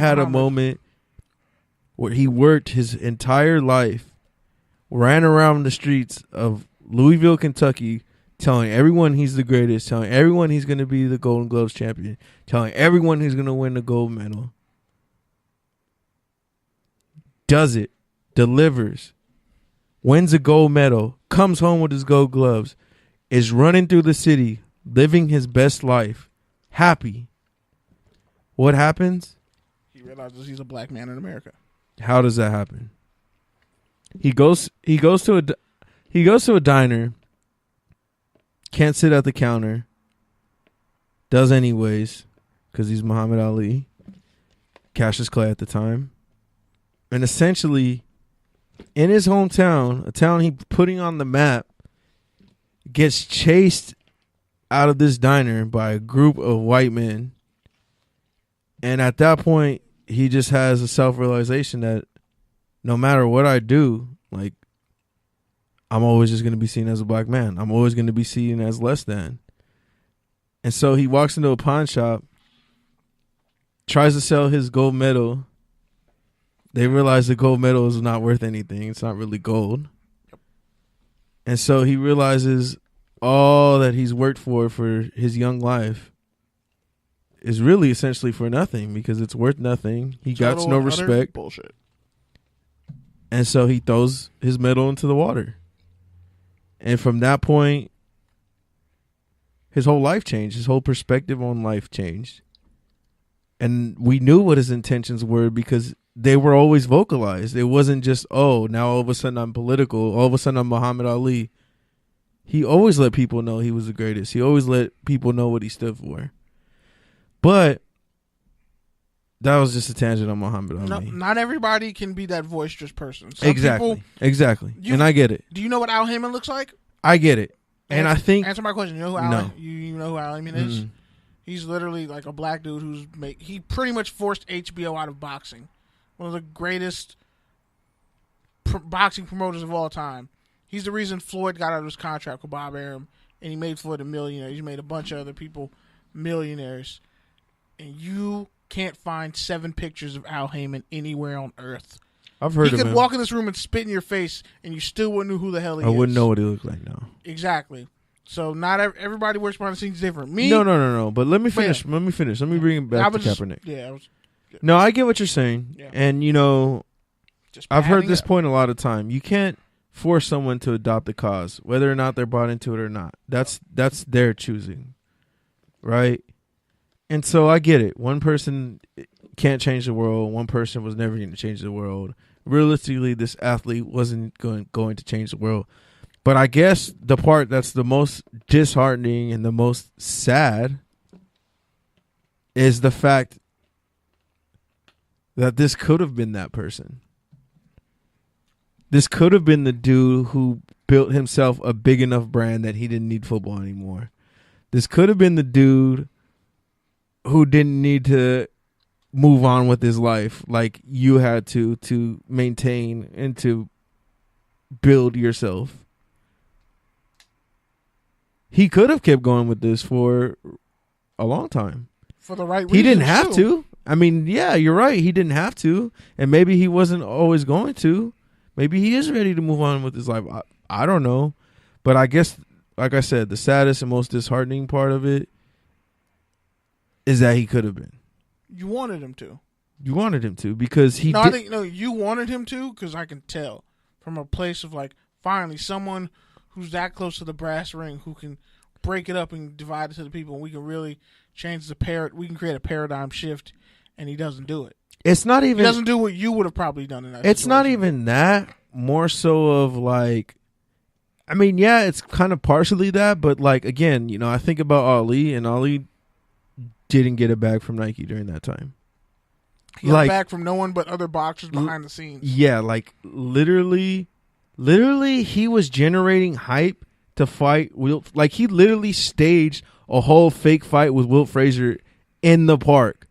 had a moment where he worked his entire life, ran around the streets of Louisville, Kentucky, telling everyone he's the greatest, telling everyone he's going to be the Golden Gloves champion, telling everyone he's going to win the gold medal. Does it, delivers, wins a gold medal, comes home with his gold gloves, is running through the city, living his best life, happy. What happens? He realizes he's a black man in America. How does that happen? He goes to a diner, can't sit at the counter, does anyways, because he's Muhammad Ali, Cassius Clay at the time, and essentially, in his hometown, a town he putting on the map, gets chased out of this diner by a group of white men, and at that point, he just has a self-realization that no matter what I do, like, I'm always just going to be seen as a black man. I'm always going to be seen as less than. And so he walks into a pawn shop, tries to sell his gold medal. They realize the gold medal is not worth anything. It's not really gold. And so he realizes all that he's worked for his young life is really essentially for nothing because it's worth nothing. He got no respect. Bullshit. And so he throws his medal into the water. And from that point, his whole life changed. His whole perspective on life changed. And we knew what his intentions were because they were always vocalized. It wasn't just, oh, now all of a sudden I'm political. All of a sudden I'm Muhammad Ali. He always let people know he was the greatest. He always let people know what he stood for. But that was just a tangent on Muhammad Ali. No, not everybody can be that boisterous person. Exactly. And I get it. Do you know what Al Heyman looks like? I get it. And I think... Answer my question. You know who Al, you know who Al Heyman is? He's literally like a black dude he pretty much forced HBO out of boxing. One of the greatest boxing promoters of all time. He's the reason Floyd got out of his contract with Bob Arum, and he made Floyd a millionaire. He made a bunch of other people millionaires. And you can't find 7 pictures of Al Heyman anywhere on earth. I've heard of him. He could walk in this room and spit in your face, and you still wouldn't know who the hell he is. I wouldn't know what he looked like now. Exactly. So not everybody works behind the scenes different. Me? No. But let me finish. Let me finish. Let me bring it back to Kaepernick. No, I get what you're saying. Yeah. And, you know, I've heard this point a lot of time. You can't force someone to adopt a cause, whether or not they're bought into it or not. That's their choosing, right? And so I get it. One person can't change the world. One person was never going to change the world. Realistically, this athlete wasn't going to change the world. But I guess the part that's the most disheartening and the most sad is the fact that this could have been that person. This could have been the dude who built himself a big enough brand that he didn't need football anymore. This could have been the dude who didn't need to move on with his life like you had to maintain and to build yourself. He could have kept going with this for a long time. For the right reason. He didn't have to. I mean, yeah, you're right. He didn't have to. And maybe he wasn't always going to. Maybe he is ready to move on with his life. I don't know. But I guess, like I said, the saddest and most disheartening part of it is that he could have been. You wanted him to. You wanted him to because he I think, you wanted him to because I can tell from a place of like, finally, someone who's that close to the brass ring who can break it up and divide it to the people, and we can really change we can create a paradigm shift, and he doesn't do it. It's not even... He doesn't do what you would have probably done in that It's situation. not even that. More so of like... I mean, yeah, it's kind of partially that, but like, again, you know, I think about Ali, and Ali didn't get a bag from Nike during that time. He got a bag from no one but other boxers behind the scenes. Yeah, like literally he was generating hype to fight Wilt. Like he literally staged a whole fake fight with Wilt Frazier in the park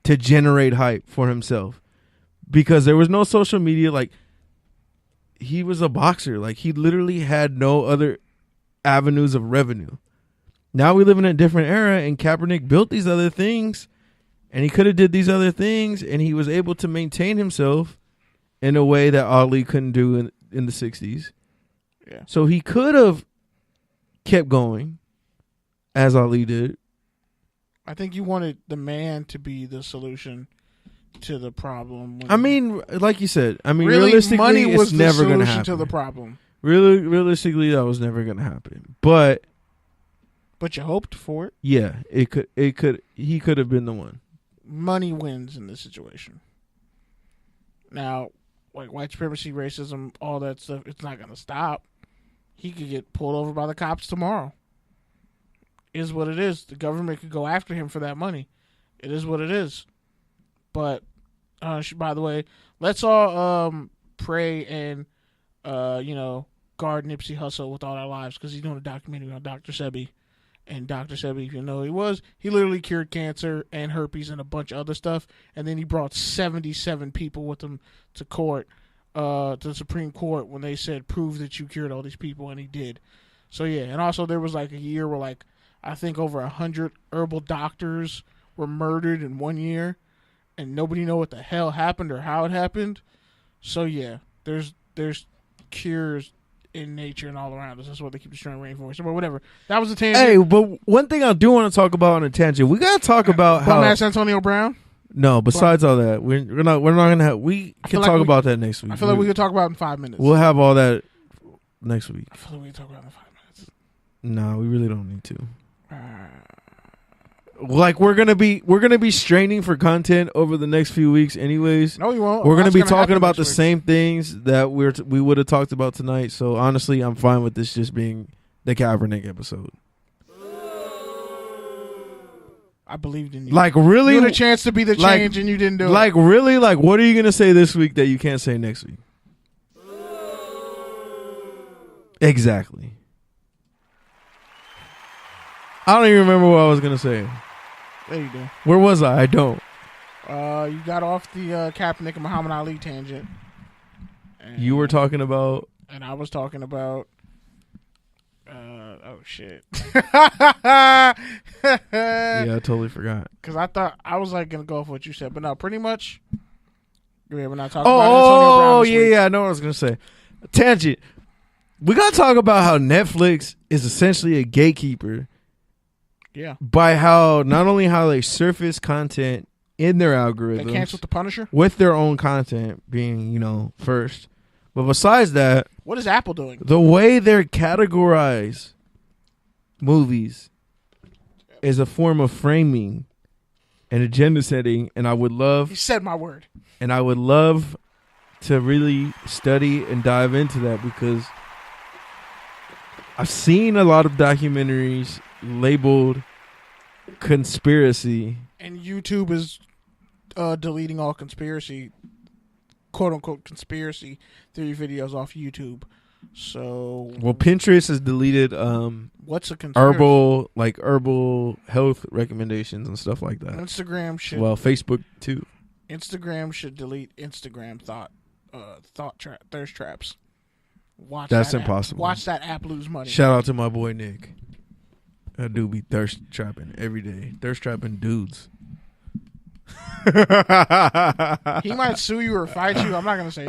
to generate hype for himself because there was no social media. Like he was a boxer. Like he literally had no other avenues of revenue. Now we live in a different era, and Kaepernick built these other things, And he could have did these other things, and he was able to maintain himself in a way that Ali couldn't do in the 60s. Yeah. So he could have kept going, as Ali did. I think you wanted the man to be the solution to the problem. I mean, like you said, really, realistically, money was it's never going to solution happen. to the problem. Realistically, that was never going to happen. But you hoped for it. yeah, he could have been the one. Money wins in this situation. Now, like white supremacy, racism, all that stuff, it's not going to stop. He could get pulled over by the cops tomorrow. Is what it is. The government could go after him for that money. It is what it is. But, by the way, let's all pray and, guard Nipsey Hussle with all our lives, because he's doing a documentary on Dr. Sebi. And Dr. Sebi, if you know who he literally cured cancer and herpes and a bunch of other stuff. And then he brought 77 people with him to court, to the Supreme Court, when they said, prove that you cured all these people, and he did. So, yeah. And also there was like a year where I think over 100 herbal doctors were murdered in 1 year, and nobody know what the hell happened or how it happened. So yeah, there's cures in nature and all around us. That's why they keep destroying rainforests. But whatever. That was a tangent. Hey, but one thing I do want to talk about on a tangent, we gotta talk about how Mass Antonio Brown. No, besides all that, we're not gonna have. We can talk about that next week. I feel like we could talk about it in 5 minutes. We'll have all that next week. I feel like we can talk about it in 5 minutes. No, we really don't need to. Like we're gonna be straining for content over the next few weeks, anyways. No, you won't. We're gonna be talking about the same things that we would have talked about tonight. So honestly, I'm fine with this just being the Kaepernick episode. I believed in you. Like really, you had a chance to be the change, and you didn't do it. Like really, like what are you gonna say this week that you can't say next week? Exactly. I don't even remember what I was gonna say. There you go. Where was I? I don't. You got off the Kaepernick and Muhammad Ali tangent. You were talking about, and I was talking about. Oh shit. Yeah, I totally forgot. Because I thought I was gonna go off what you said, but no, pretty much. Yeah, we're not talking about Antonio Brown. Oh yeah, I know what I was gonna say. Tangent. We gotta talk about how Netflix is essentially a gatekeeper. Yeah. By how not only how they surface content in their algorithms, they canceled The Punisher with their own content being, first. But besides that, what is Apple doing? The way they categorize movies is a form of framing and agenda setting, and I would love. He said my word. And I would love to really study and dive into that, because I've seen a lot of documentaries labeled conspiracy, and YouTube is deleting all conspiracy, quote unquote conspiracy theory videos off YouTube. So Pinterest has deleted what's a conspiracy? herbal health recommendations and stuff like that. Instagram should Facebook too. Instagram should delete Instagram thirst traps. That's impossible. Watch that app lose money. Shout out to my boy Nick. That dude be thirst trapping every day. Thirst trapping dudes. He might sue you or fight you. I'm not gonna say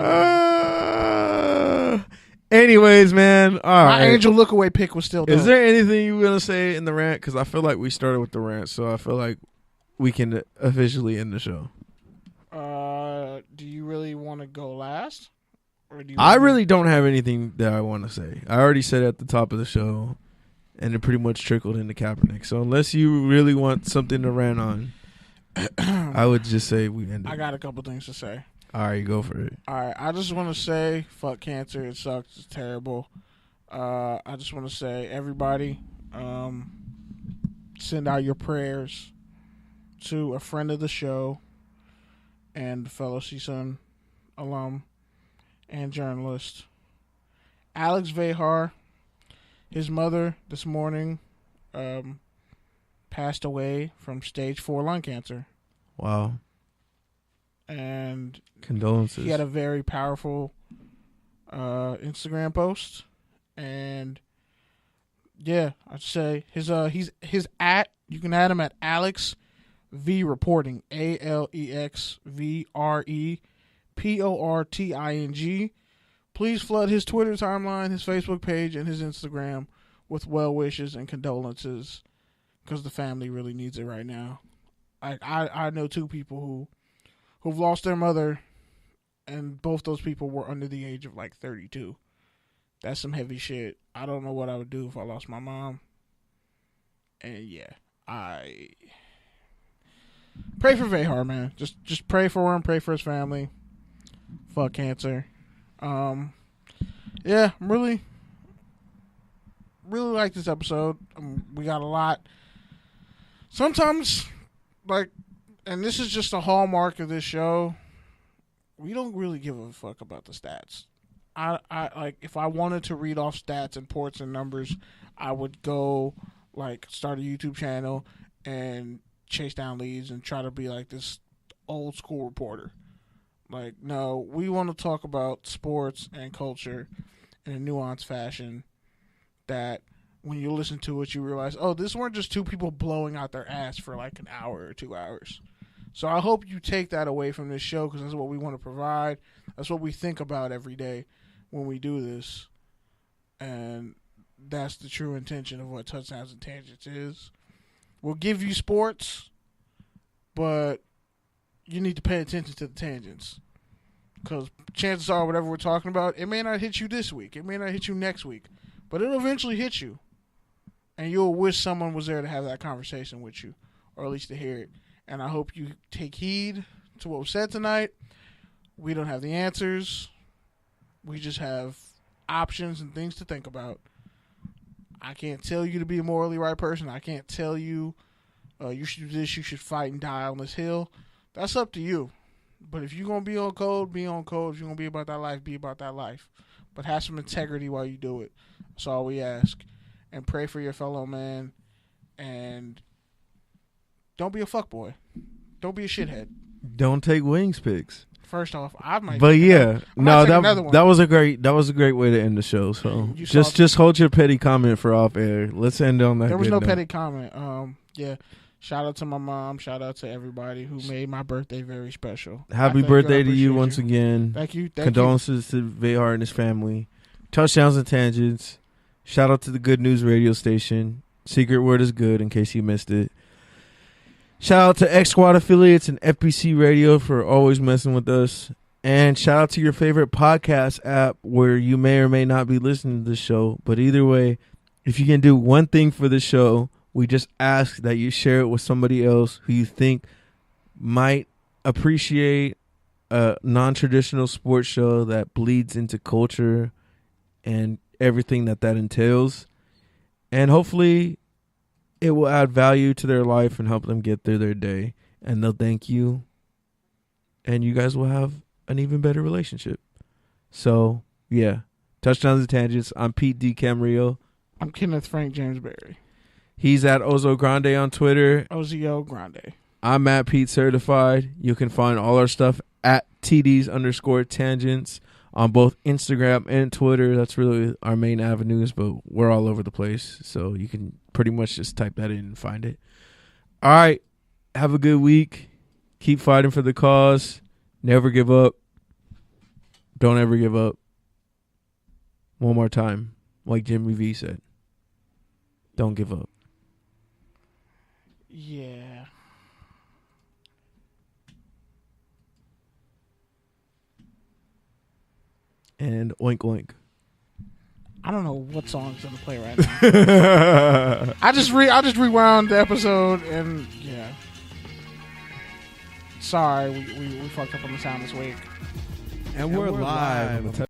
anyways, man. All right. My Angel look away pick was still dope. Is there anything you were gonna say in the rant? Because I feel like we started with the rant, so I feel like we can officially end the show. Do you really want to go last? Or do you I really don't have anything that I want to say. I already said at the top of the show, and it pretty much trickled into Kaepernick. So unless you really want something to rant on, I would just say we end it. I got a couple things to say. All right, go for it. All right, I just want to say, fuck cancer. It sucks. It's terrible. I just want to say, everybody, send out your prayers to a friend of the show and fellow CSUN alum and journalist, Alex Vejar. His mother this morning passed away from stage 4 lung cancer. Wow. And condolences. He had a very powerful Instagram post, and yeah, I'd say his you can add him at Alex V Reporting, ALEXVREPORTING. Please flood his Twitter timeline, his Facebook page, and his Instagram with well wishes and condolences, because the family really needs it right now. I know 2 people who've lost their mother, and both those people were under the age of like 32. That's some heavy shit. I don't know what I would do if I lost my mom. And yeah, I pray for Vejar, man. Just pray for him, pray for his family. Fuck cancer. Yeah, I'm really like this episode. We got a lot. Sometimes, like, and this is just a hallmark of this show, we don't really give a fuck about the stats. I like, if I wanted to read off stats and ports and numbers, I would go like start a YouTube channel and chase down leads and try to be like this old school reporter. Like, no, we want to talk about sports and culture in a nuanced fashion that when you listen to it, you realize, oh, this weren't just 2 people blowing out their ass for like an hour or 2 hours. So I hope you take that away from this show, because that's what we want to provide. That's what we think about every day when we do this. And that's the true intention of what Touchdowns and Tangents is. We'll give you sports, but you need to pay attention to the tangents. Because chances are, whatever we're talking about, it may not hit you this week. It may not hit you next week. But it'll eventually hit you. And you'll wish someone was there to have that conversation with you, or at least to hear it. And I hope you take heed to what was said tonight. We don't have the answers. We just have options and things to think about. I can't tell you to be a morally right person. I can't tell you you should do this, you should fight and die on this hill. That's up to you. But if you're going to be on code, be on code. If you're going to be about that life, be about that life. But have some integrity while you do it. That's all we ask. And pray for your fellow man. And don't be a fuckboy. Don't be a shithead. Don't take wings pics. First off, I might. But yeah, no, that was a great way to end the show. So just hold your petty comment for off air. Let's end on that. There was no petty comment. Yeah. Shout out to my mom. Shout out to everybody who made my birthday very special. Happy birthday to you once again. Thank you. Condolences to Vejar and his family. Touchdowns and Tangents. Shout out to the Good News radio station. Secret word is good, in case you missed it. Shout out to X Squad affiliates and FPC Radio for always messing with us. And shout out to your favorite podcast app where you may or may not be listening to the show. But either way, if you can do one thing for the show, we just ask that you share it with somebody else who you think might appreciate a non-traditional sports show that bleeds into culture and everything that entails. And hopefully it will add value to their life and help them get through their day. And they'll thank you. And you guys will have an even better relationship. So, yeah. Touchdowns and Tangents. I'm Pete D. Camarillo. I'm Kenneth Frank James Berry. He's at Ozo Grande on Twitter. Ozo Grande. I'm at Pete Certified. You can find all our stuff at TDs_tangents on both Instagram and Twitter. That's really our main avenues, but we're all over the place. So you can pretty much just type that in and find it. All right. Have a good week. Keep fighting for the cause. Never give up. Don't ever give up. One more time, like Jimmy V said. Don't give up. Yeah. And oink oink. I don't know what song's gonna play right now. I just rewound the episode and yeah. Sorry, we fucked up on the sound this week. And we're live.